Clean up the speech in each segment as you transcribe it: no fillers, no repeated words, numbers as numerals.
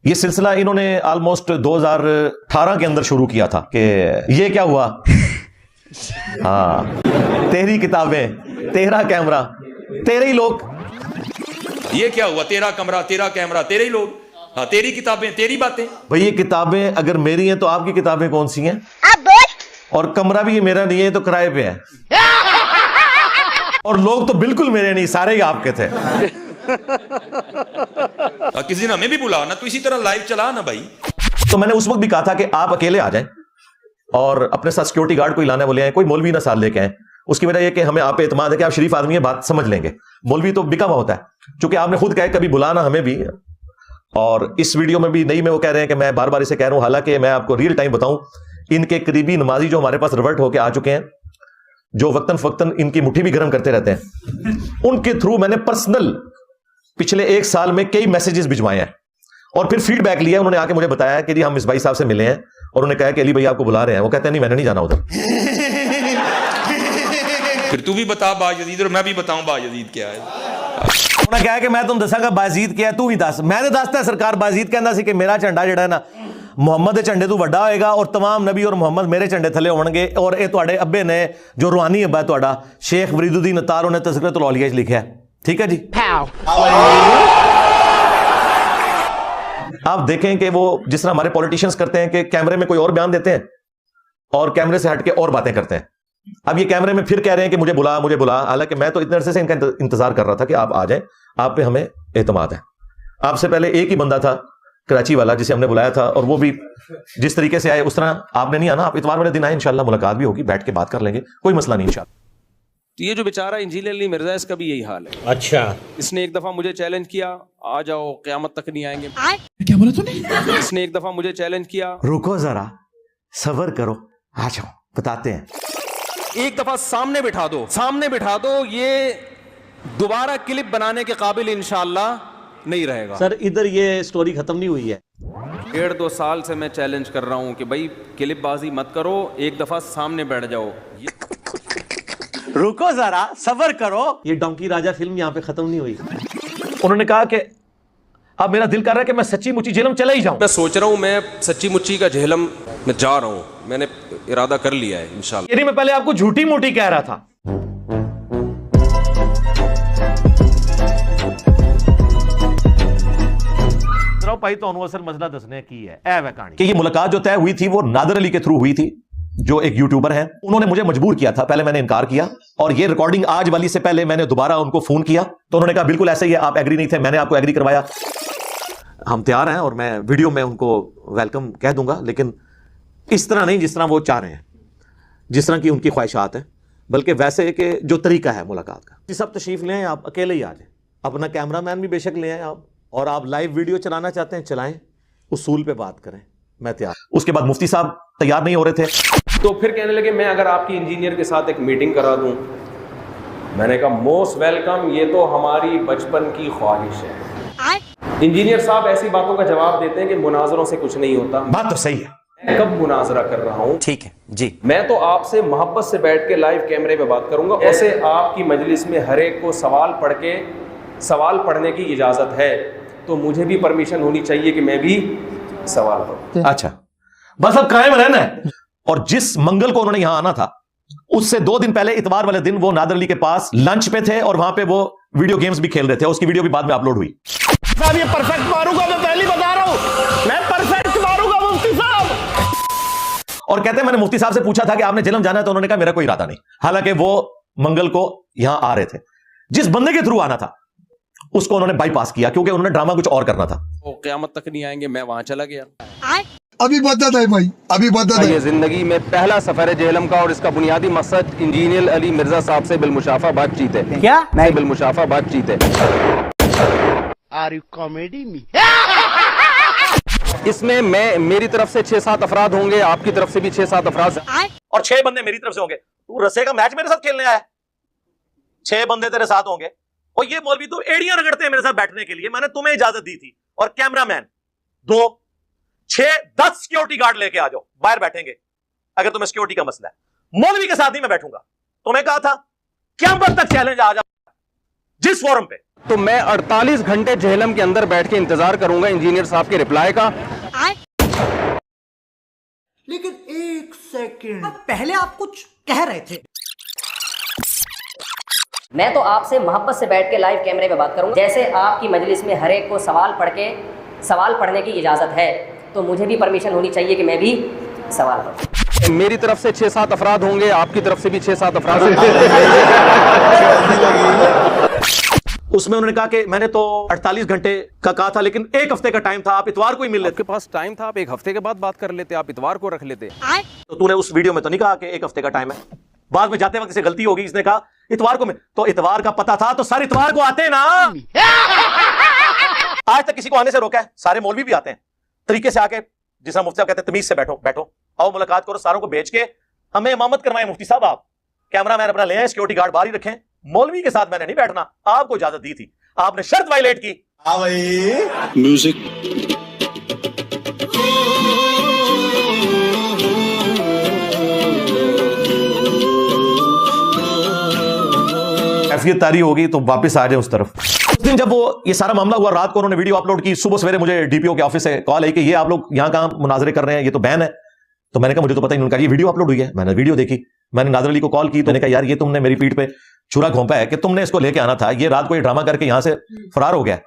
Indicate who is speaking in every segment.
Speaker 1: ये सिलसिला इन्होंने ऑलमोस्ट 2018 के अंदर शुरू किया था कि ये क्या हुआ। हाँ, तेरी किताबें, तेरा कैमरा, तेरे ही लोग।
Speaker 2: ये क्या हुआ, तेरा कमरा, तेरा कैमरा, तेरे ही लोग। हाँ, तेरी किताबें, तेरी बातें।
Speaker 1: भाई ये किताबें अगर मेरी हैं तो आपकी किताबें कौन सी हैं? और कमरा भी ये मेरा नहीं है, तो किराए पे है। और लोग तो बिल्कुल मेरे नहीं, सारे ही आपके थे।
Speaker 2: किसी दिन हमें भी बुला ना, तो इसी तरह लाइव चला ना भाई।
Speaker 1: तो मैंने उस वक्त भी कहा था कि आप अकेले आ जाएं और अपने साथ सिक्योरिटी गार्ड कोई लाने वाले आए, कोई मौलवी ना साथ लेके आए। उसकी वजह यह कि हमें आप पे एतमाद है कि आप शरीफ आदमी है, बात समझ लेंगे। मौलवी तो बिका हुआ होता है, क्योंकि आपने खुद कहा कभी बुलाना हमें भी। और इस वीडियो में भी नहीं में वो कह रहे हैं कि मैं बार बार इसे कह रहा हूं, हालांकि मैं आपको रियल टाइम बताऊं, इनके करीबी नमाजी जो हमारे पास रिवर्ट होकर आ चुके हैं, जो वक्तन फक्तन इनकी मुट्ठी भी गर्म करते रहते हैं, उनके थ्रू मैंने पर्सनल पिछले 1 साल में कई मैसेजेस भिजवाए हैं और फिर फीडबैक लिया। उन्होंने आके मुझे बताया कि जी हम इस भाई साहब से मिले हैं और उन्होंने कहा कि अली भाई आपको बुला रहे हैं। वो कहते हैं नहीं, मैंने नहीं जाना उधर।
Speaker 2: फिर तू भी बता बायजीद, और मैं भी बताऊं बायजीद क्या है।
Speaker 1: उन्होंने कहा कि मैं तुम दसांगा बायजीद क्या है, तू ही दस। मैंने दसता सरकार बायजीद कहना सी कि मेरा झंडा जिहड़ा है ना मुहम्मद के झंडे तो वड्डा होएगा और तमाम नबी और मुहम्मद मेरे झंडे थले होणगे। और ये तुहाडे अब्बे ने जो रूहानी अब्बा है तुहाडा शेख फरीदुद्दीन अत्तार, उन्हें तज़किरतुल औलिया च लिखा है। ठीक है जी। आप देखें कि वो जिस तरह हमारे पॉलिटिशियंस करते हैं कि कैमरे में कोई और बयान देते हैं और कैमरे से हटके और बातें करते हैं। अब ये कैमरे में फिर कह रहे हैं कि मुझे बुला, मुझे बुला। हालांकि मैं तो इतने अरसे से इनका इंतजार कर रहा था कि आप आ जाएं, आप पे हमें एतमाद है। आपसे पहले एक ही बंदा था कराची वाला जिसे हमने बुलाया था, और वो भी जिस तरीके से आए उस तरह आपने नहीं आना। आप इतवार वाले दिन आए, इंशाल्लाह मुलाकात भी होगी, बैठ के बात कर लेंगे, कोई मसला नहीं इंशाल्लाह।
Speaker 3: तो ये जो बेचारा इंजीनियर अली मिर्जा, इसका भी यही हाल है।
Speaker 4: अच्छा,
Speaker 3: इसने एक दफा मुझे चैलेंज किया, आ जाओ क़यामत तक नहीं आएंगे।
Speaker 4: क्या बोला तूने?
Speaker 3: इसने एक दफा मुझे चैलेंज किया,
Speaker 1: रुको जरा, सबर करो, आ जाओ बताते हैं।
Speaker 3: एक दफा सामने बिठा दो, सामने बिठा दो, ये दोबारा क्लिप बनाने के काबिल इंशाल्लाह नहीं रहेगा।
Speaker 4: सर इधर ये स्टोरी खत्म नहीं हुई है।
Speaker 3: 1.5-2 साल से मैं चैलेंज कर रहा हूं कि भाई क्लिप बाजी मत करो, एक दफा सामने बैठ जाओ।
Speaker 4: रुको जरा, सबर करो, ये डोंकी राजा फिल्म यहाँ पे खत्म नहीं हुई।
Speaker 1: उन्होंने कहा कि अब मेरा दिल कर रहा है कि मैं सच्ची मुच्ची जेलम चला ही जाऊं।
Speaker 3: मैं सोच रहा हूं मैं सच्ची मुच्ची का झेलम में जा रहा हूं, मैंने इरादा कर लिया है इंशाल्लाह।
Speaker 1: ये मैं पहले आपको झूठी मूठी कह रहा था। भाई तो असल मसला दसने की है कहानी कि ये मुलाकात जो तय हुई थी वो नादर अली के थ्रू हुई थी, जो एक यूट्यूबर हैं। उन्होंने मुझे मजबूर किया था, पहले मैंने इनकार किया और ये रिकॉर्डिंग आज वाली से पहले मैंने दोबारा उनको फोन किया तो उन्होंने कहा बिल्कुल ऐसे ही है, आप एग्री नहीं थे, मैंने आपको एग्री करवाया। हम तैयार हैं और मैं वीडियो में उनको वेलकम कह दूंगा, लेकिन इस तरह नहीं जिस तरह वो चाह रहे हैं, जिस तरह की उनकी ख्वाहिशात हैं, बल्कि वैसे कि जो तरीका है मुलाकात का। सब तशरीफ ले आए, आप अकेले ही आ जाए, अपना कैमरामैन भी बेशक ले आए आप, और आप लाइव वीडियो चलाना चाहते हैं चलाएं, उसूल पे बात करें, मैं तैयार। उसके बाद मुफ्ती साहब तैयार नहीं हो रहे थे,
Speaker 3: तो फिर कहने लगे मैं अगर आपकी इंजीनियर के साथ एक मीटिंग करा दूं। मैंने कहा मोस्ट वेलकम, ये तो हमारी बचपन की ख्वाहिश है। इंजीनियर साहब ऐसी बातों का जवाब देते हैं कि मुनाजरों से कुछ नहीं होता।
Speaker 1: बात तो सही है,
Speaker 3: मैं कब मुनाजरा कर रहा हूं?
Speaker 1: ठीक है जी,
Speaker 3: मैं तो आपसे मोहब्बत से बैठ के लाइव कैमरे पे बात करूंगा। ऐसे आपकी मजलिस में हर एक को सवाल पढ़ने की इजाजत है, तो मुझे भी परमिशन होनी चाहिए कि मैं भी सवाल पढ़ूं।
Speaker 1: अच्छा, बस अब कायम रहना है। और जिस मंगल को उन्होंने यहां आना था उससे 2 दिन पहले इतवार वाले दिन वो नादर अली के पास लंच पे थे और वहां पे वो वीडियो गेम्स भी खेल रहे थे। उसकी वीडियो भी बाद में अपलोड हुई।
Speaker 4: साहब ये परफेक्ट मारूंगा, मैं पहले बता रहा हूं, मैं परफेक्ट मारूंगा मुफ्ती साहब।
Speaker 1: और कहते हैं मैंने मुफ्ती साहब से पूछा था कि आपने जेलम जाना है, तो उन्होंने कहा मेरा कोई इरादा नहीं। हालांकि वो मंगल को यहां आ रहे थे, जिस बंदे के थ्रू आना था उसको उन्होंने बाईपास किया क्योंकि उन्होंने ड्रामा कुछ और करना था।
Speaker 3: वो क़यामत तक नहीं आएंगे, मैं वहां चला गया।
Speaker 5: अभी बदत है भाई, अभी बदत है।
Speaker 3: ये जिंदगी में पहला सफर है जेहलम का, और इसका बुनियादी मकसद इंजीनियर अली मिर्जा साहब से बिलमुशाफा बातचीत है।
Speaker 4: क्या?
Speaker 3: नहीं, बिलमुशाफा बातचीत है।
Speaker 4: Are you comedy me?
Speaker 3: इसमें मेरी तरफ से 6-7 अफराद होंगे, आपकी तरफ से भी 6-7 अफराद,
Speaker 1: और 6 बंदे मेरी तरफ से होंगे। तू रस्से का मैच मेरे साथ खेलने आया है, 6 बंदे तेरे साथ होंगे। और ये मौलवी तो एड़ियां रगड़ते हैं मेरे साथ बैठने के लिए। मैंने तुम्हें इजाजत दी थी, और कैमरामैन 2, 6, 10 सिक्योरिटी गार्ड लेके आ जाओ, बाहर बैठेंगे अगर तुम्हें सिक्योरिटी का मसला है। मौलवी के साथ नहीं मैं बैठूंगा। तुम्हें कहा था क्या तक चैलेंज आ जाओ, जिस फोरम पे।
Speaker 3: तो मैं 48 घंटे जेहलम के अंदर बैठ के इंतजार करूंगा इंजीनियर साहब के रिप्लाई का।
Speaker 6: लेकिन एक सेकंड, पहले आप कुछ कह रहे थे।
Speaker 7: मैं तो आपसे मोहब्बत से बैठ के लाइव कैमरे में बात करूंगा। जैसे आपकी मजलिस में हर एक को सवाल पढ़ने की इजाज़त है, तो मुझे भी परमिशन होनी चाहिए कि मैं भी सवाल पढ़ूं।
Speaker 3: मेरी तरफ से 6-7 अफराद होंगे, आपकी तरफ से भी 6-7 अफराद होंगे।
Speaker 1: उसमें उन्होंने कहा कि मैंने तो 48 घंटे का कहा था, लेकिन एक हफ्ते का टाइम था, आप इतवार को ही मिल लेते।
Speaker 3: आपके पास टाइम था, आप एक हफ्ते के बाद बात कर लेते, आप इतवार को रख लेते।
Speaker 1: तो तूने उस वीडियो में तो नहीं कहा कि एक हफ्ते का टाइम है? बाद में जाते वक्त इसे गलती होगी, इसने कहा इतवार को। में तो इतवार का पता था तो सर इतवार को आते ना। आज तक किसी को आने से रोका है? सारे मौलवी भी आते हैं तरीके से आके, जिस मुफ्ती साहब कहते हैं तमीज से बैठो, आओ मुलाकात करो, सारों को भेज के हमें इमामत करवाएं। मुफ्ती साहब आप कैमरा मैन अपना ले आए, सिक्योरिटी गार्ड बाहर ही रखें। मौलवी के साथ मैंने नहीं बैठना, आपको इजाजत दी थी, आपने शर्त वायलेट की।
Speaker 8: म्यूजिक
Speaker 1: कैफियत तारी होगी तो वापस आ जाए उस तरफ। उस दिन जब वो ये सारा मामला हुआ, रात को उन्होंने वीडियो अपलोड की, सुबह सवेरे मुझे डीपीओ के ऑफिस से कॉल आई कि ये आप लोग यहां कहां मुनाजरे कर रहे हैं, ये तो बैन है। तो मैंने कहा मुझे तो पता ही नहीं। उन्होंने कहा ये वीडियो अपलोड हुई है। मैंने वीडियो देखी, मैंने नादर अली को कॉल की, तो मैंने कहा यार ये तुमने मेरी पीठ पे छुरा घोंपा है कि तुमने इसको लेके आना था, ये रात को ये ड्रामा करके यहां से फरार हो गया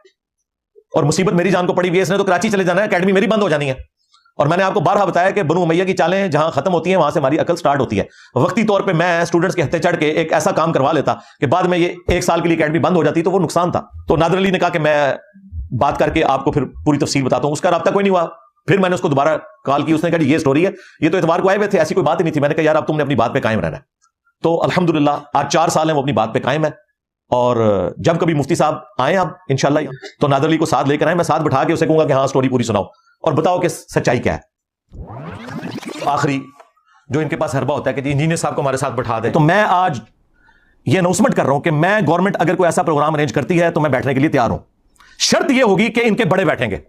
Speaker 1: और मुसीबत मेरी जान को पड़ी हुई है। इसने तो कराची चले जाना है, अकेडमी मेरी बंद हो जानी है। और मैंने आपको बारहा बताया कि बनु उमैया की चालें जहां खत्म होती हैं वहां से हमारी अकल स्टार्ट होती है। वक्ती तौर पे मैं स्टूडेंट्स के हत्थे चढ़ के एक ऐसा काम करवा लेता कि बाद में ये 1 साल के लिए अकेडमी बंद हो जाती, तो वो नुकसान था। तो नादर अली ने कहा कि मैं बात करके आपको फिर पूरी तफसील बताता हूं। उसका राब्ता कोई नहीं हुआ। फिर मैंने उसको दोबारा कॉल की, उसने कहा ये स्टोरी है, ये तो इतवार को आए हुए थे, ऐसी कोई बात ही नहीं थी। मैंने कहा यार अब तुमने अपनी बात पे कायम रहना है। तो अल्हम्दुलिल्लाह आज 4 साल है वो अपनी बात पे कायम है। और जब कभी मुफ्ती साहब आए आप इंशाल्लाह, तो नादर अली को साथ लेकर आए, मैं साथ बिठा के उसे कहूंगा कि हाँ स्टोरी पूरी सुनाओ और बताओ कि सच्चाई क्या है। आखिरी जो इनके पास हरबा होता है कि जी इंजीनियर साहब को हमारे साथ बैठा दे। तो मैं आज ये अनाउंसमेंट कर रहा हूं कि मैं गवर्नमेंट अगर कोई ऐसा प्रोग्राम अरेंज करती है तो मैं बैठने के लिए तैयार हूं। शर्त यह होगी कि इनके बड़े बैठेंगे,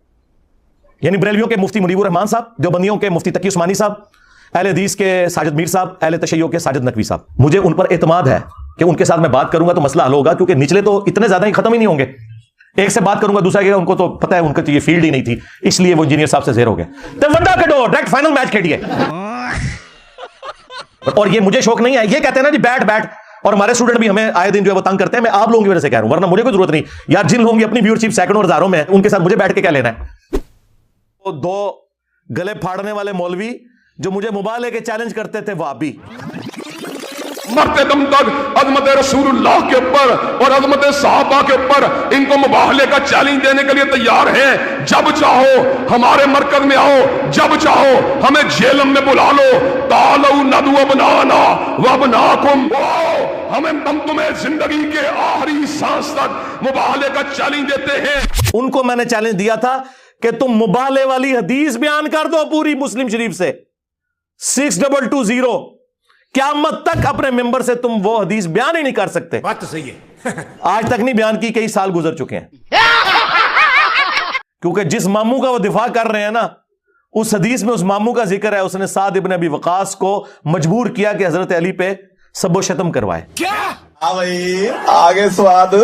Speaker 1: यानी बरेलवियों के मुफ्ती मुनीबुर रहमान साहब, देवबंदियों के मुफ्ती तकी उस्मानी साहब, अहले हदीस के साजिद मीर साहब, अहले तशय्यो के साजिद नकवी साहब। मुझे उन पर एतमाद है कि उनके साथ मैं बात करूंगा तो मसला हल होगा, क्योंकि निचले तो इतने ज्यादा ही खत्म ही नहीं होंगे। एक से बात करूंगा दूसरा, उनको तो पता है उनकी तो ये फील्ड ही नहीं थी, इसलिए वो इंजीनियर साहब से ज़ेर हो गए। तो वंडा कटो, डायरेक्ट फाइनल मैच खेलिए। और ये मुझे शौक नहीं है, ये कहते हैं ना जी बैठ, और हमारे स्टूडेंट भी हमें आए दिन जो है वो तंग करते हैं। मैं आप लोगों की वजह से कह रहा हूं, वरना मुझे कोई जरूरत नहीं। यार जिन लोगों की अपनी व्यूअरशिप सैकड़ों और हजारों में है, उनके साथ मुझे बैठ के क्या लेना है। तो 2 गले फाड़ने वाले मौलवी जो मुझे मुबाले के चैलेंज करते थे, वाबी
Speaker 9: मरते दम तक अज़मत रसूलुल्लाह के ऊपर और अज़मत सहाबा के ऊपर इनको मुबाहले का चैलेंज देने के लिए तैयार हैं। जब चाहो हमारे मरकज में आओ, जब चाहो हमें जेलम में बुला लो। तालौ नदु अबनाना वअबनाकुम, हम तुम्हें जिंदगी के आखिरी सांस तक मुबाहले का चैलेंज देते हैं।
Speaker 1: उनको मैंने चैलेंज दिया था कि तुम मुबाहले वाली हदीस बयान कर दो पूरी मुस्लिम शरीफ से 6220। क़यामत तक अपने मेंबर से तुम वो हदीस बयान ही नहीं कर सकते।
Speaker 6: बात तो सही है।
Speaker 1: आज तक नहीं बयान की, कई साल गुजर चुके हैं। क्योंकि जिस मामू का वो दिफा कर रहे हैं ना, उस हदीस में उस मामू का जिक्र है, उसने साद इब्न अबी वकास को मजबूर किया कि हजरत अली पे सबो शतम करवाए।
Speaker 6: क्या
Speaker 8: भाई आगे स्वाद।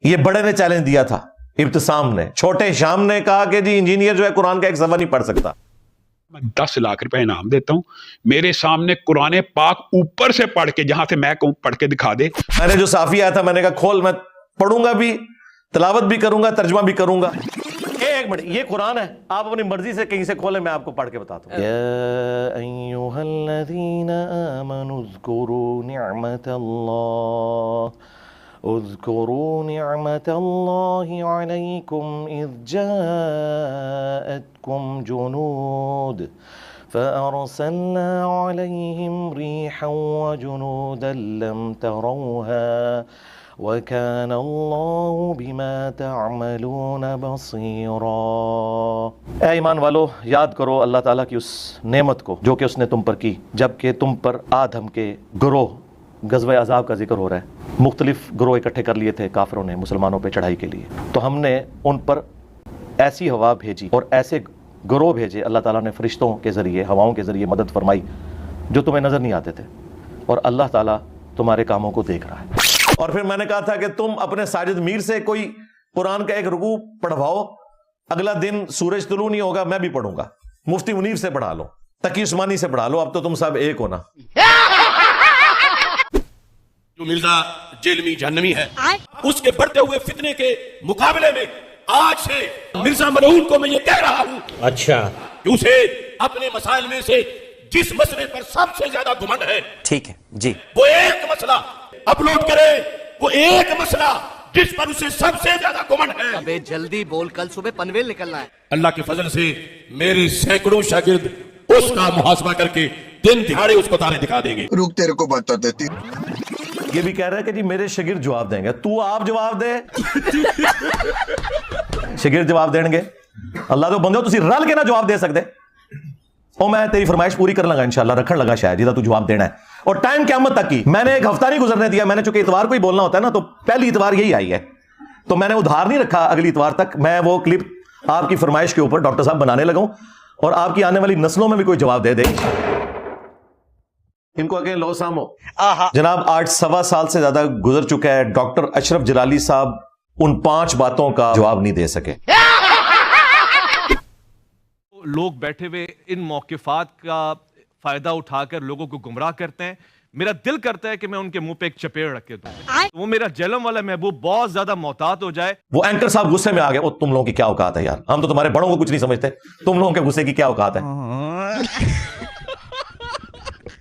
Speaker 1: ये बड़े ने चैलेंज दिया था, इब्तिसाम ने। छोटे शाम ने कहा कि जी इंजीनियर जो है कुरान का एक सफा नहीं पढ़ सकता।
Speaker 10: मैं 10 लाख रुपए इनाम देता हूं, मेरे सामने कुरान पाक ऊपर से पढ़ के, जहां से मैं कहूं पढ़ के दिखा दे।
Speaker 1: मैंने जो साफी आया था, मैंने कहा खोल, मैं पढ़ूंगा भी, तिलावत भी करूंगा, तर्जुमा भी करूंगा। एक मिनट, ये कुरान है, आप अपनी मर्जी से कहीं से खोलें, मैं आपको पढ़ के बताता हूं। या अय्युहल्लज़ीना आमनु उज़्कुरू निअमतल्लाह उज़्कुरू निअमतल्लाहि अलैकुम इज़ जाअतकुम जुनूद फ़अरसलना अलैहिम रिहन व जुनूदन लम तरौहा वकान अल्लाहु बिमा तअमलून बसीरा। ऐ ईमान वालो, याद करो अल्लाह ताला की उस नेमत को जो कि उसने तुम पर की, जबकि तुम पर आदम के गिरोह गज़वे अज़ाब का जिक्र हो रहा है। मुख्तलिफ गिरोह इकट्ठे कर लिए थे काफिरों ने मुसलमानों पे चढ़ाई के लिए। तो हमने उन पर ऐसी हवा भेजी और ऐसे गिरोह भेजे, अल्लाह ताला ने फरिश्तों के ज़रिए, हवाओं के ज़रिए मदद फरमाई जो तुम्हें नज़र नहीं आते थे, और अल्लाह ताला तुम्हारे कामों को देख रहा है। और फिर मैंने कहा था कि तुम अपने साजिद मीर से कोई कुरान का एक रुकू पढ़वाओ, अगला दिन सूरज तुलू नहीं होगा मैं भी पढ़ूंगा। मुफ्ती मुनीर से पढ़ा लो, तकी उस्मानी से पढ़ा लो, अब तो तुम सब एक हो ना।
Speaker 9: जो मिर्जा जेलमी जहन्नमी है, उसके बढ़ते हुए फितने के मुकाबले में आज से मिर्जा मलऊन को मैं ये कह रहा हूं, अच्छा, कि उसे अपने मसाइल में से जिस मसले पर सबसे ज्यादा घमंड है, ठीक है जी, वो एक मसला अपलोड करे, वो एक मसला जिस पर उसे सबसे ज्यादा घमंड है।
Speaker 6: अबे जल्दी बोल, कल सुबह पनवेल निकलना है।
Speaker 9: अल्लाह के फजल से मेरे सैकड़ों शागिर्द उसका मुहासबा करके दिन दिहाड़े उसको तारे दिखा देंगे।
Speaker 5: रुक तेरे को बता देती।
Speaker 1: ये भी कह रहा है कि जी मेरे शागिर्द जवाब देंगे, तू आप जवाब दे। शागिर्द जवाब देंगे, अल्लाह तो बंदे तुसी रल के ना जवाब दे सकते। और मैं तेरी फरमाइश पूरी कर लगा इंशाल्लाह, रखन लगा शायद जिदा तू जवाब देना है। और टाइम क़यामत तक की, मैंने एक हफ्ता नहीं गुजरने दिया। मैंने चूंकि इतवार को ही बोलना होता है ना, तो पहली इतवार यही आई है, तो मैंने उधार नहीं रखा अगली इतवार तक। मैं वो क्लिप आपकी फरमाइश के ऊपर डॉक्टर साहब बनाने लगा और आपकी आने वाली नस्लों में भी कोई जवाब दे दे। इनको अगेन लो सामो जनाब, 8 साल से ज्यादा गुजर चुका है, डॉक्टर अशरफ जलाली साहब उन 5 बातों का जवाब नहीं दे सके।
Speaker 11: लोग बैठे हुए इन मौक़िफ़ात का फायदा उठाकर लोगों को गुमराह करते हैं। मेरा दिल करता है कि मैं उनके मुंह पे एक चपेड़ रख के दूं, तो वो मेरा जलम वाला महबूब बहुत ज्यादा मोहतात हो जाए।
Speaker 1: वो एंकर साहब गुस्से में आ गए, वो तुम लोगों की क्या औकात है यार, हम तो तुम्हारे बड़ों को कुछ नहीं समझते, तुम लोगों के गुस्से की क्या औकात है।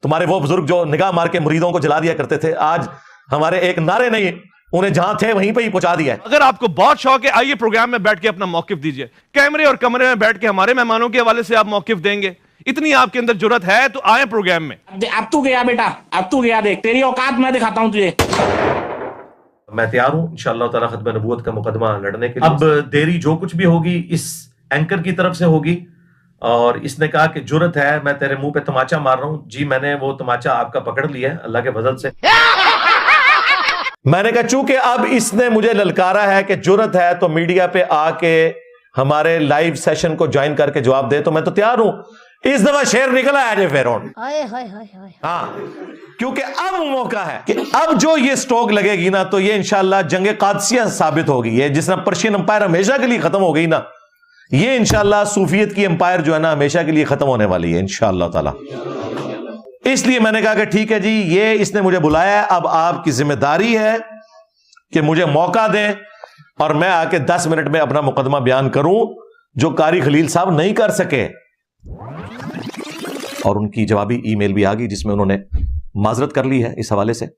Speaker 1: तुम्हारे वो बुजुर्ग जो निगाह मार के मुरीदों को जला दिया करते थे, आज हमारे एक नारे नहीं उन्हें जहां थे वहीं पे ही पहुंचा दिया है।
Speaker 11: अगर आपको बहुत शौक है, आइए प्रोग्राम में बैठ के अपना मौकिफ दीजिए, कैमरे और कमरे में बैठ के हमारे मेहमानों के हवाले से आप मौकिफ देंगे। इतनी आपके अंदर जुर्रत है तो आए प्रोग्राम में।
Speaker 12: अब तू गया बेटा, अब तू गया, देख तेरी औकात मैं दिखाता हूं तुझे।
Speaker 1: मैं तैयार हूं इंशाअल्लाह ताला खत्म नबूवत का मुकदमा लड़ने के लिए। अब देरी जो कुछ भी होगी इस एंकर की तरफ से होगी, और इसने कहा कि जुर्रत है, मैं तेरे मुंह पे तमाचा मार रहा हूं। जी मैंने वो तमाचा आपका पकड़ लिया है अल्लाह के फजल से। मैंने कहा चूंकि अब इसने मुझे ललकारा है कि जुर्रत है तो मीडिया पे आके हमारे लाइव सेशन को ज्वाइन करके जवाब दे, तो मैं तो तैयार हूं। इस दफा शेर निकला है फिरौन। हाँ, क्योंकि अब मौका है कि अब जो ये स्टॉक लगेगी ना, तो ये इंशाल्लाह जंगे कादसिया साबित होगी। ये जिस तरह पर्शियन अंपायर हमेशा के लिए खत्म हो गई ना, ये इंशाल्लाह सूफियत की अंपायर जो है ना हमेशा के लिए खत्म होने वाली है इंशाल्लाह ताला। इसलिए मैंने कहा कि ठीक है जी, ये इसने मुझे बुलाया है, अब आपकी जिम्मेदारी है कि मुझे मौका दें और मैं आके 10 मिनट में अपना मुकदमा बयान करूं, जो कारी खलील साहब नहीं कर सके। और उनकी जवाबी ईमेल भी आ गई जिसमें उन्होंने माजरत कर ली है इस हवाले से,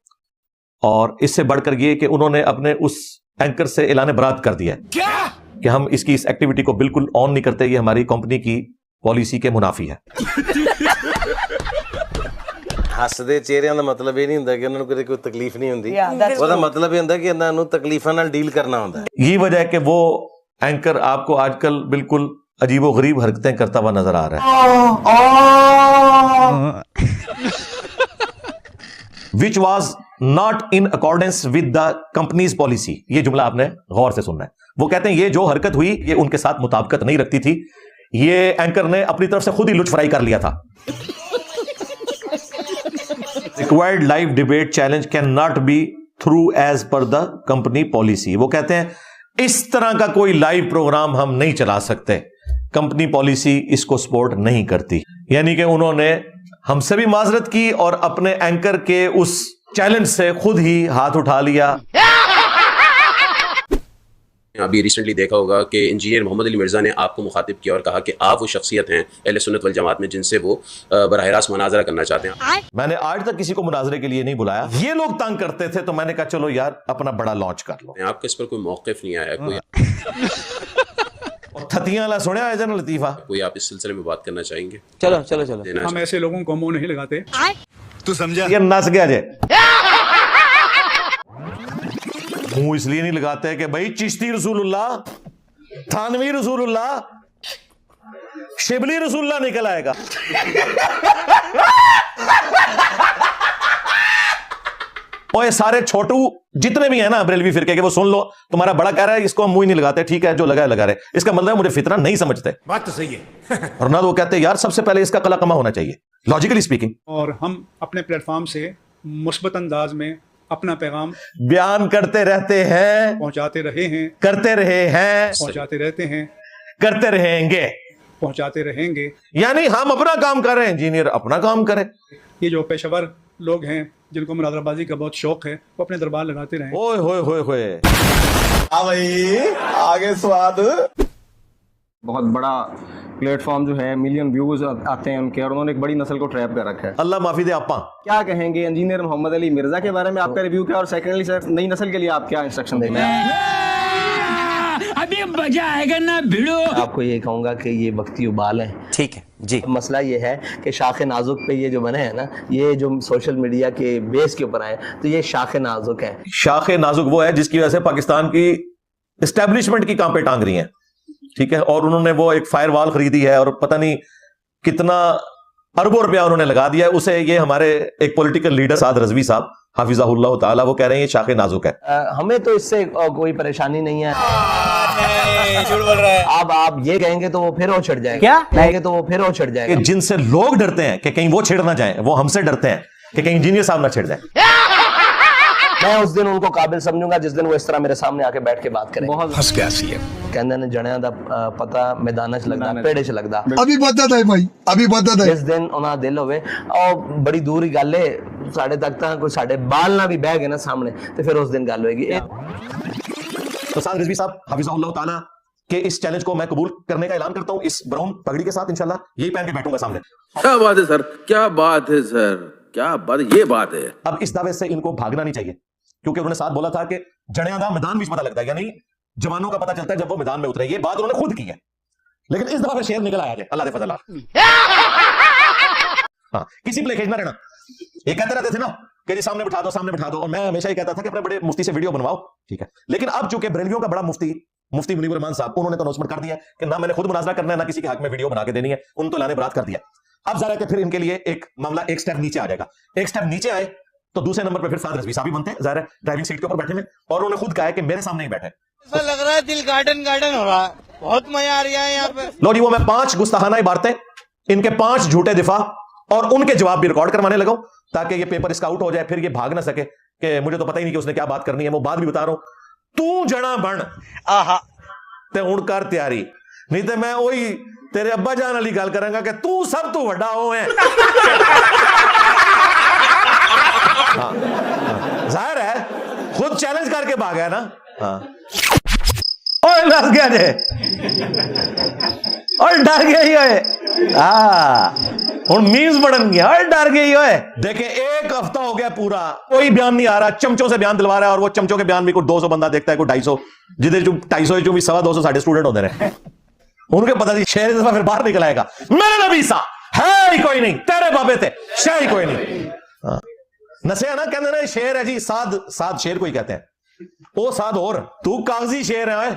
Speaker 1: और इससे बढ़कर यह कि उन्होंने अपने उस एंकर से ऐलान बरात कर दिया कि हम इसकी इस एक्टिविटी को बिल्कुल ऑन नहीं करते, ये हमारी कंपनी की पॉलिसी के मुनाफी है।
Speaker 13: हसदे चेहरिਆਂ ਦਾ मतलब ਇਹ ਨਹੀਂ ਹੁੰਦਾ ਕਿ ਉਹਨਾਂ ਨੂੰ ਕੋਈ ਤਕਲੀਫ ਨਹੀਂ ਹੁੰਦੀ, ਉਹਦਾ मतलब ਇਹ ਹੁੰਦਾ ਕਿ ਇਹਨਾਂ ਨੂੰ ਤਕਲੀਫਾਂ ਨਾਲ ਡੀल करना ਹੁੰਦਾ है।
Speaker 1: यही वजह है कि वो एंकर आपको आजकल बिल्कुल अजीबो गरीब हरकतें करता हुआ नजर आ रहा है, which was not in accordance with the companies policy. ये जुमला आपने गौर से सुनना है। वो कहते हैं ये जो हरकत हुई ये उनके साथ मुताबिकत नहीं रखती थी, ये एंकर ने अपनी तरफ से खुद ही लुचफराई कर लिया था। Required live debate challenge can not be through as per the company policy. वो कहते हैं इस तरह का कोई लाइव प्रोग्राम हम नहीं चला सकते, कंपनी पॉलिसी इसको सपोर्ट नहीं करती। यानी कि उन्होंने हमसे भी माजरत की और अपने एंकर के उस चैलेंज से खुद ही हाथ उठा लिया।
Speaker 14: अभी रिसेंटली देखा होगा कि इंजीनियर मोहम्मद अली मिर्ज़ा ने आपको मुखातिब किया और कहा कि आप वो शख्सियत हैं अहले सुन्नत वल जमात में जिनसे वो बराह रास्त मुनाजरा करना चाहते हैं।
Speaker 1: मैंने आज तक किसी को मुनाजरे के लिए नहीं बुलाया, ये लोग तंग करते थे, तो मैंने कहा चलो यार अपना बड़ा लॉन्च कर लो।
Speaker 14: आपके इस पर कोई मौक़िफ़ नहीं आया, कोई
Speaker 1: थतियां ला सुने आए जन लतीफा,
Speaker 14: कोई आप इस सिलसिले में बात करना चाहेंगे?
Speaker 13: चलो चलो चलो,
Speaker 15: हम ऐसे लोगों को मुंह नहीं लगाते।
Speaker 5: तू समझा?
Speaker 1: ये नस गया जे मुंह इसलिए नहीं लगाते कि भाई चिश्ती रसूलुल्लाह, थानवी रसूलुल्लाह, शिबली रसूलुल्लाह निकल आएगा। और ये सारे छोटू जितने भी हैं ना बरेलवी फिरके के, वो सुन लो, तुम्हारा बड़ा कह रहा है इसको हम मुंह ही नहीं लगाते, ठीक है जो लगा लगा रहे, इसका मतलब है मुझे फितना नहीं समझते।
Speaker 15: बात तो सही है।
Speaker 1: और ना वो कहते हैं यार सबसे पहले इसका कला कमा होना चाहिए, लॉजिकली स्पीकिंग।
Speaker 15: और हम अपने प्लेटफॉर्म से मुस्बत अंदाज में अपना पैगाम
Speaker 1: बयान करते रहते हैं,
Speaker 15: पहुंचाते रहे हैं,
Speaker 1: करते रहे हैं,
Speaker 15: पहुंचाते रहते हैं,
Speaker 1: करते रहेंगे,
Speaker 15: पहुंचाते रहेंगे।
Speaker 1: यानी हम अपना काम कर रहे हैं, इंजीनियर अपना काम करें।
Speaker 15: ये जो पेशेवर लोग हैं जिनको मुनाजराबाजी का बहुत शौक है, वो अपने दरबार लगाते रहें।
Speaker 1: ओए होए होए होए,
Speaker 8: भाई आगे स्वाद।
Speaker 3: बहुत बड़ा प्लेटफॉर्म जो है, मिलियन व्यूज आते हैं उनके, और उन्होंने एक बड़ी नस्ल को ट्रैप कर रखा है।
Speaker 1: अल्लाह माफी दे आपा।
Speaker 3: क्या कहेंगे इंजीनियर मोहम्मद अली मिर्जा के बारे में, आपका रिव्यू क्या, और सेकेंडली सर नई नस्ल के लिए आप क्या इंस्ट्रक्शन देंगे?
Speaker 12: अभी मजा आएगा ना भिड़ो।
Speaker 3: आपको ये कहूंगा कि ये वक्ती उबाल है।
Speaker 16: ठीक है जी।
Speaker 3: मसला ये है कि शाख नाजुक पे ये जो बने हैं ना, ये जो सोशल मीडिया के बेस के ऊपर आए, तो ये शाख नाजुक है।
Speaker 1: शाख नाजुक वो है जिसकी वजह से पाकिस्तान की एस्टेब्लिशमेंट की कांपे टांग रही हैं, ठीक है। और उन्होंने वो एक फायरवॉल खरीदी है और पता नहीं कितना अरबों रुपया उन्होंने लगा दिया है उसे। ये हमारे एक पॉलिटिकल लीडर साद रजवी साहब हाफिज़हुल्लाह ताला, वो कह रहे हैं ये शाख नाजुक है।
Speaker 3: हमें तो इससे कोई परेशानी नहीं है। झूठ बोल रहा है। अब आप ये कहेंगे तो वो फिर वो छिड़ जाएगा। क्या कहेंगे तो वो फिर वो छिड़ जाएगा।
Speaker 1: जिनसे लोग डरते हैं कि कहीं वो छिड़ ना जाए, वो हमसे डरते हैं कि कहीं इंजीनियर साहब ना छिड़ जाए।
Speaker 3: मैं उस दिन उनको काबिल समझूंगा जिस दिन वो इस तरह मेरे सामने आके बैठ के बात करें। बहुत
Speaker 8: फंस गया सीएम।
Speaker 3: कहंदे ने जणियां दा पता मैदान च लगदा, पेड़े च लगदा।
Speaker 5: अभी पता था भाई, अभी पता था।
Speaker 3: जिस दिन उन्हां दिल होवे और बड़ी दूर ही गल है, साढ़े तक तां कोई साढ़े बाल ना भी बह गए ना सामने, तो फिर उस दिन गल होएगी।
Speaker 1: तो साद रिजवी साहब हाफिज़हुल्लाह ताला के इस चैलेंज को मैं कबूल करने का ऐलान करता हूं, इस ब्राउन पगड़ी के साथ इंशाल्लाह यही पहन के बैठूंगा सामने।
Speaker 17: क्या बात है सर, क्या बात है सर, क्या बात, ये बात है।
Speaker 1: अब इस दावे से इनको भागना नहीं चाहिए, क्योंकि उन्होंने साथ बोला था कि जणियां दा मैदान भी पता लगता है, यानी जवानों का पता चलता है जब वो मैदान में उतरे। ये बात उन्होंने खुद की है, लेकिन इस दफा शेर निकल आया है, अल्लाह दे फजल। हाँ, किसी पे खींचना रहना। ये कहते रहते थे ना कि जी सामने बिठा दो, सामने बिठा दो, और मैं हमेशा ही कहता था कि अपने बड़े मुफ्ती से वीडियो बनवाओ, ठीक है। लेकिन अब चूंकि बरेलवियों का बड़ा मुफ्ती मुनीवर रहमान साहब, उन्होंने तो अनाउंसमेंट कर दिया कि ना मैंने खुद मुनाजरा करना है, ना किसी के हक में वीडियो बना के देनी है, उन तो लाने बरात कर दिया। अब जरा कि फिर इनके लिए एक मामला एक स्टेप नीचे आ जाएगा। एक स्टेप नीचे आए तो दूसरे नंबर पे फिर साद रजवी साहब भी बनते हैं, ज़ाहिर है ड्राइविंग सीट के ऊपर बैठे हैं, और उन्होंने खुद कहा है कि मेरे सामने ही बैठे।
Speaker 18: ऐसा लग रहा है दिल गार्डन गार्डन हो रहा है, बहुत मजा आ रहा है यहाँ पे।
Speaker 1: लो जी, वो मैं 5 गुस्ताखाना इबारतें, इनके 5 झूठे दिफा और उनके जवाब भी रिकॉर्ड करवाने लगा, ताकि ये पेपर इसका आउट हो जाए, फिर ये भाग ना सके कि मुझे तो पता ही नहीं कि उसने क्या बात करनी है। वो बात भी बता रहा हूं, तू जड़ा बन आहा ते हुण कर तैयारी, नहीं तो मैं वही तेरे अब्बा जान वाली गल करांगा कि तू सब तो वड्डा हो है। जाहिर है खुद चैलेंज करके भागा है ना। हाँ, और डर गया जे, और डर गया ही होए। हुण मीम्स बढ़न गया, और डर गई होए। देखे 1 हफ्ता हो गया पूरा, कोई बयान नहीं आ रहा, चमचों से बयान दिलवा रहा है, और वो चमचों के बयान भी कोई 200 बंदा देखता है, कोई 250, जिधर 250 जो भी 250 साढ़े स्टूडेंट होते रहे, उनके पता नहीं शेर इस दफा फिर बाहर निकल आएगा। मेरे नबी सा है ही कोई नहीं, तेरे बाबे थे शेर ही कोई नहीं। नसे ना कहते ना शेर है जी, साद साद शेर को ही कहते हैं, वो साद और तू कागजी शेर है।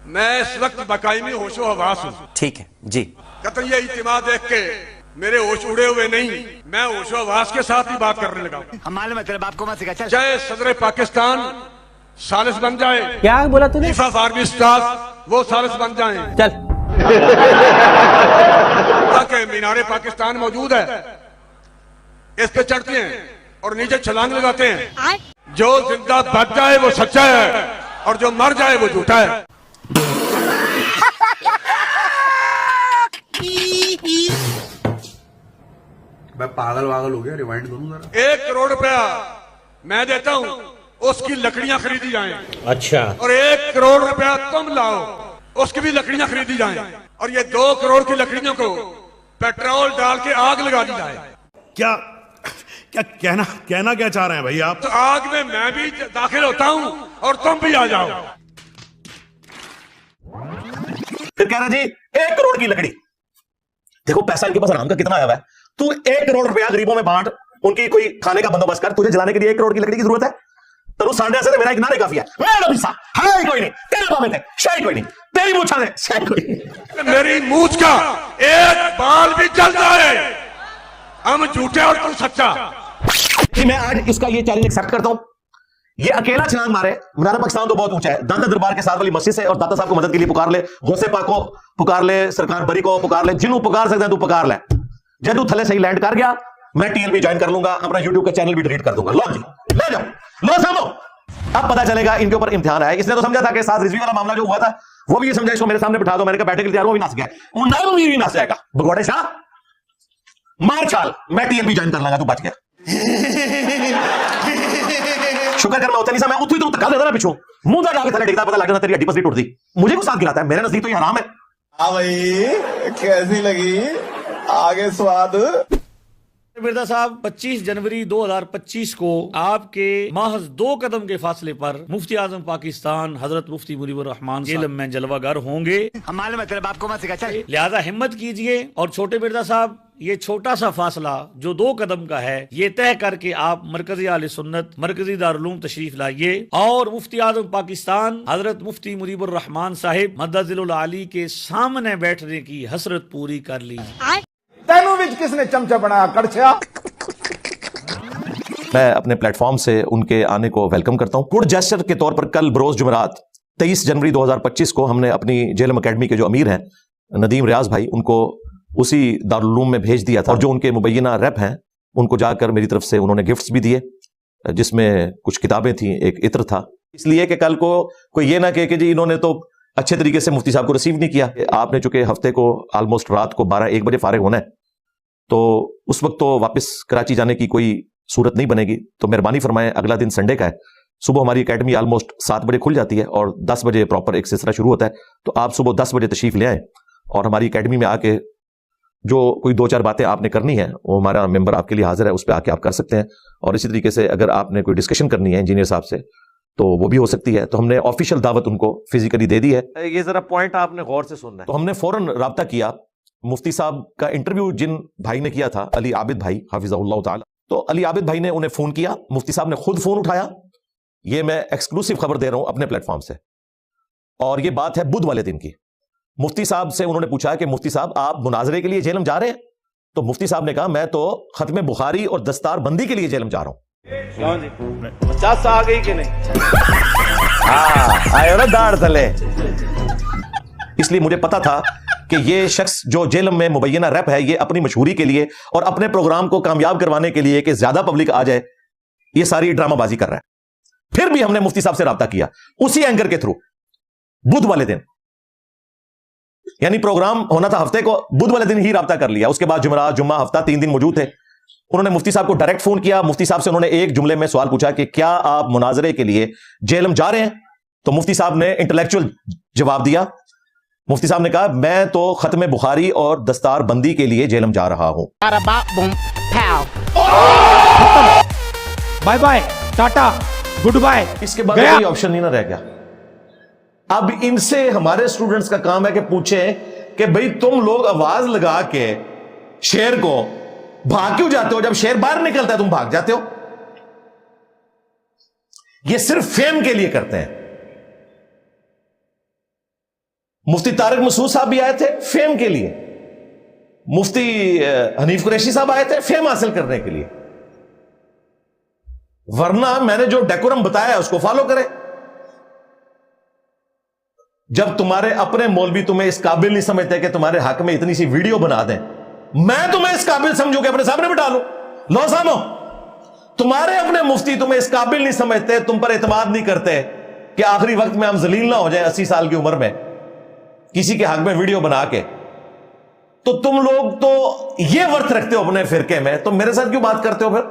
Speaker 9: मैं इस वक्त बकायमी होशो हवास हूँ।
Speaker 16: ठीक है जी।
Speaker 9: कतई ये इत्मीनान देख के मेरे होश उड़े हुए नहीं, मैं होशो हवास के साथ ही बात करने लगा।
Speaker 18: हमारे मतलब आपको मत सिखा,
Speaker 9: चाहे सदर पाकिस्तान सालिस बन जाए,
Speaker 18: क्या बोला तूने,
Speaker 9: चीफ ऑफ आर्मी स्टाफ वो सालिस बन जाए,
Speaker 18: चल
Speaker 9: ताकि मीनारे पाकिस्तान मौजूद है, इस पे चढ़ते हैं और नीचे छलांग लगाते हैं। जो जिंदा बच जाए वो सच्चा है, और जो मर जाए वो झूठा है।
Speaker 5: मैं पागल वागल हो गया, रिवाइंड करूं जरा।
Speaker 9: 1 करोड़ रुपया मैं देता हूँ, उसकी लकड़ियां खरीदी जाएं।
Speaker 12: अच्छा।
Speaker 9: और 1 करोड़ रुपया तुम लाओ, उसकी भी लकड़ियां खरीदी जाएं। और ये 2 करोड़ की लकड़ियों को पेट्रोल डाल के आग लगा दी जाए।
Speaker 5: क्या क्या कहना क्या चाह रहे हैं भाई आप?
Speaker 9: तो आग में मैं भी दाखिल होता हूं और तुम भी आ जाओ।
Speaker 1: फिर कह रहा जी 1 करोड़ की लकड़ी, देखो पैसा इनके पास आराम का कितना आया हुआ है। तू 1 करोड़ रुपया गरीबों में बांट, उनकी कोई खाने का बंदोबस्त कर, तुझे जलाने के लिए 1 करोड़ की लकड़ी की जरूरत है? तो सांडे से मेरा एक नारे काफी है। मेरा नबी सा है कोई नहीं, तेरे बाबे थे शायद कोई नहीं, तेरी मूछा ने शायद कोई नहीं।
Speaker 9: मेरी मूछ का एक बाल भी जल जाए, हम झूठे और तू सच्चा।
Speaker 1: मैं आज इसका ये चैलेंज एक्सेप्ट करता हूं। ये अकेला छलांग मारे, मीनार पाकिस्तान तो बहुत ऊंचा है, दाता दरबार के साथ वाली मस्जिद से, और दाता साहब को मदद के लिए पुकार ले, गौसे पाक को पुकार ले, सरकार बरी को पुकार ले, जिन्हों पुकार सकते हैं तू पुकार ले। जब तू थले सही लैंड कर गया, मैं टीएलबी ज्वाइन कर लूंगा, अपना यूट्यूब का चैनल भी डिलीट कर दूंगा। लो जी। ले जाओ, लो सामो। अब पता चलेगा इनके ऊपर इम्तिहान आया। इसने तो समझा था कि साथ रिजवी वाला मामला जो हुआ था वो भी ये समझा इसको मेरे सामने बिठा दो, मैंने कहा बैठे के लिए तैयार, वो भी नाच गया, वो नहीं भी नाच जाएगा। भगोड़े शाह मार चाल, मैं टीएलपी ज्वाइन कर लूंगा, तू बच गया। शुक्र कर मैं होता नहीं सा, मैं उठी तो धक्का देता ना पिछू, मुंह दा जाके थले टिकता, पता लग जाता तेरी हड्डी पसली टूट दी। मुझे को साथ गिलाता है, मेरे नजदीक तो ये हराम है।
Speaker 8: हाँ भाई कैसी लगी आगे स्वाद।
Speaker 16: मिर्जा साहब 25 जनवरी 2025 को आपके महज 2 कदम के फासले पर मुफ्ती आजम पाकिस्तान हजरत मुफ्ती मुनीबुर रहमान जेलम में जलवागर होंगे।
Speaker 18: हमारे मतलब आपको मत सिखा, चल।
Speaker 16: लिहाजा हिम्मत कीजिए और छोटे मिर्जा साहब ये छोटा सा फासला जो 2 कदम का है ये तय करके आप मरकजी आले सुन्नत मरकजी दारुल उलूम तशरीफ लाइए और मुफ्ती आजम पाकिस्तान हजरत मुफ्ती मुनीबुर रहमान साहिब मददुल आली के सामने बैठने की हसरत पूरी कर लीजिए।
Speaker 4: तेनू विच किसने चमचा बनाया कड़छा।
Speaker 1: मैं अपने प्लेटफॉर्म से उनके आने को वेलकम करता हूं। गुड जेस्चर के तौर पर कल बरोज जुमेरात 23 जनवरी 2025 को हमने अपनी जेलम अकेडमी के जो अमीर हैं नदीम रियाज भाई, उनको उसी दारुल उलूम में भेज दिया था और जो उनके मुबैना रैप हैं उनको जाकर मेरी तरफ से उन्होंने गिफ्ट्स भी दिए, जिसमें कुछ किताबें थी, एक इत्र था। इसलिए कि कल को कोई ये ना कहे कि जी इन्होंने तो अच्छे तरीके से मुफ्ती साहब को रिसीव नहीं किया। आपने चूंकि हफ्ते को ऑलमोस्ट रात को 12-1 बजे फारिग होना है, तो उस वक्त तो वापस कराची जाने की कोई सूरत नहीं बनेगी। तो मेहरबानी फरमाएं, अगला दिन संडे का है, सुबह हमारी एकेडमी ऑलमोस्ट 7 बजे खुल जाती है और 10 बजे प्रॉपर एक सिलसिला शुरू होता है। तो आप सुबह 10 बजे तशरीफ ले आए और हमारी एकेडमी में आके जो कोई 2-4 बातें आपने करनी है वो हमारा मेंबर आपके लिए हाजिर है, उस पर आके आप कर सकते हैं। और इसी तरीके से अगर आपने कोई डिस्कशन करनी है इंजीनियर साहब से तो वो भी हो सकती है। तो हमने ऑफिशियल दावत उनको फिजिकली दे दी है।
Speaker 3: ये जरा पॉइंट आपने गौर से सुनना है।
Speaker 1: तो हमने फौरन राब्ता किया, मुफ्ती साहब का इंटरव्यू जिन भाई ने किया था, अली आबिद भाई हाफिज़हुल्लाह ताला, तो अली आबिद भाई ने उन्हें फोन किया, मुफ्ती साहब ने खुद फोन उठाया। ये मैं एक्सक्लूसिव खबर दे रहा हूं अपने प्लेटफॉर्म से, और ये बात है बुध वाले दिन की। मुफ्ती साहब से उन्होंने पूछा कि मुफ्ती साहब आप मुनाजरे के लिए जेलम जा रहे हैं? तो मुफ्ती साहब ने कहा मैं तो खत्म बुखारी और दस्तार बंदी के लिए जेलम जा रहा हूं।
Speaker 4: क्यों जी 50 आ गई कि नहीं?
Speaker 1: आयो ना दाढ़ तले। इसलिए मुझे पता था कि ये शख्स जो जेलम में मुबैना रैप है, ये अपनी मशहूरी के लिए और अपने प्रोग्राम को कामयाब करवाने के लिए कि ज्यादा पब्लिक आ जाए, ये सारी ड्रामाबाजी कर रहा है। फिर भी हमने मुफ्ती साहब से राब्ता किया उसी एंकर के थ्रू बुध वाले दिन, यानी प्रोग्राम होना था हफ्ते को, बुध वाले दिन ही राब्ता कर लिया। उसके बाद जुमेरात, जुम्मा, हफ्ता 3 दिन मौजूद थे। उन्होंने मुफ्ती साहब को डायरेक्ट फोन किया। मुफ्ती साहब से उन्होंने एक जुमले में सवाल पूछा कि क्या आप मुनाजरे के लिए जेलम जा रहे हैं? तो मुफ्ती साहब ने इंटेलेक्चुअल जवाब दिया। मुफ्ती साहब ने कहा मैं तो खत्म बुखारी और दस्तार बंदी के लिए जेलम जा रहा हूं।
Speaker 12: Bye bye, tata, goodbye.
Speaker 1: इसके बाद कोई ऑप्शन नहीं ना रह गया। अब इनसे हमारे स्टूडेंट्स का काम है कि पूछें कि भाई तुम लोग आवाज लगा के शेर को भाग क्यों जाते हो? जब शेर बाहर निकलता है तुम भाग जाते हो। ये सिर्फ फेम के लिए करते हैं। मुफ्ती तारिक मसूद साहब भी आए थे फेम के लिए, मुफ्ती हनीफ कुरैशी साहब आए थे फेम हासिल करने के लिए, वरना मैंने जो डेकोरम बताया उसको फॉलो करें। जब तुम्हारे अपने मौलवी तुम्हें इस काबिल नहीं समझते कि तुम्हारे हक में इतनी सी वीडियो बना दें, मैं तुम्हें इस काबिल समझू कि अपने सामने बिठा लूं। लो सामो, तुम्हारे अपने मुफ्ती तुम्हें इस काबिल नहीं समझते, तुम पर एतमाद नहीं करते कि आखिरी वक्त में हम जलील ना हो जाए 80 साल की उम्र में किसी के हक में वीडियो बना के। तो तुम लोग तो ये वर्थ रखते हो अपने फिरके में, तो मेरे साथ क्यों बात करते हो फिर?